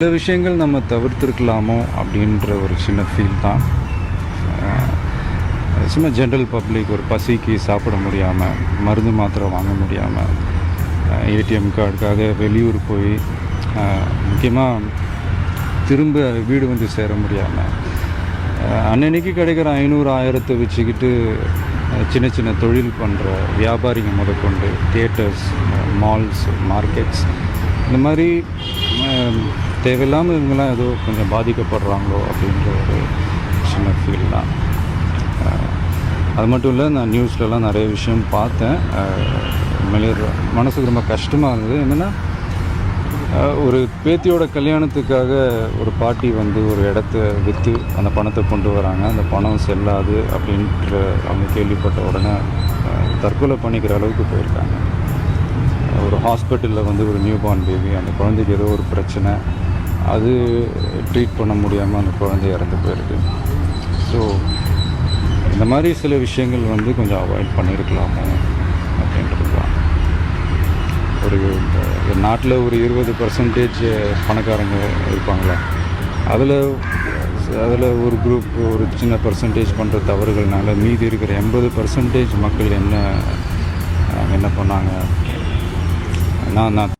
சில விஷயங்கள் நம்ம தவிர்த்துருக்கலாமோ அப்படின்ற ஒரு சின்ன ஃபீல் தான். சும்மா ஜென்ரல் பப்ளிக் ஒரு பசிக்கு சாப்பிட முடியாமல், மருந்து மாத்திரை வாங்க முடியாமல், ஏடிஎம் கார்டுக்காக வெளியூர் போய் முக்கியமாக திரும்ப வீடு வந்து சேர முடியாமல், அன்னன்னைக்கு கிடைக்கிற 500 1000 வச்சுக்கிட்டு சின்ன சின்ன தொழில் பண்ணுற வியாபாரிங்க முதற்கொண்டு தியேட்டர்ஸ், மால்ஸ், மார்க்கெட்ஸ், இந்த மாதிரி தேவையில்லாமல் இவங்கெல்லாம் ஏதோ கொஞ்சம் பாதிக்கப்படுறாங்களோ அப்படின்ற ஒரு சின்ன ஃபீல் தான். அது மட்டும் இல்லை, நான் நியூஸ்லலாம் நிறைய விஷயம் பார்த்தேன். உண்மையிலே மனசுக்கு ரொம்ப கஷ்டமாக இருந்தது. என்னென்னா, ஒரு பேத்தியோட கல்யாணத்துக்காக ஒரு பாட்டி வந்து ஒரு இடத்த விற்று அந்த பணத்தை கொண்டு வராங்க. அந்த பணம் செல்லாது அப்படின்ற அவங்க கேள்விப்பட்ட உடனே தற்கொலை பண்ணிக்கிற அளவுக்கு போயிருக்காங்க. ஒரு ஹாஸ்பிட்டலில் வந்து ஒரு நியூ பார்ன் பேபி, அந்த குழந்தைக்கு ஏதோ ஒரு பிரச்சனை, அது ட்ரீட் பண்ண முடியாமல் அந்த குழந்தை இறந்து போயிருக்கு. ஸோ இந்த மாதிரி சில விஷயங்கள் வந்து கொஞ்சம் அவாய்ட் பண்ணியிருக்கலாமோ அப்படின்றது தான். ஒரு நாட்டில் ஒரு 20% பணக்காரங்க இருப்பாங்களே, அதில் ஒரு குரூப் ஒரு சின்ன பர்சன்டேஜ் பண்ணுற தவறுகள்னால மீதி இருக்கிற 80% மக்கள் என்ன பண்ணாங்க. நான்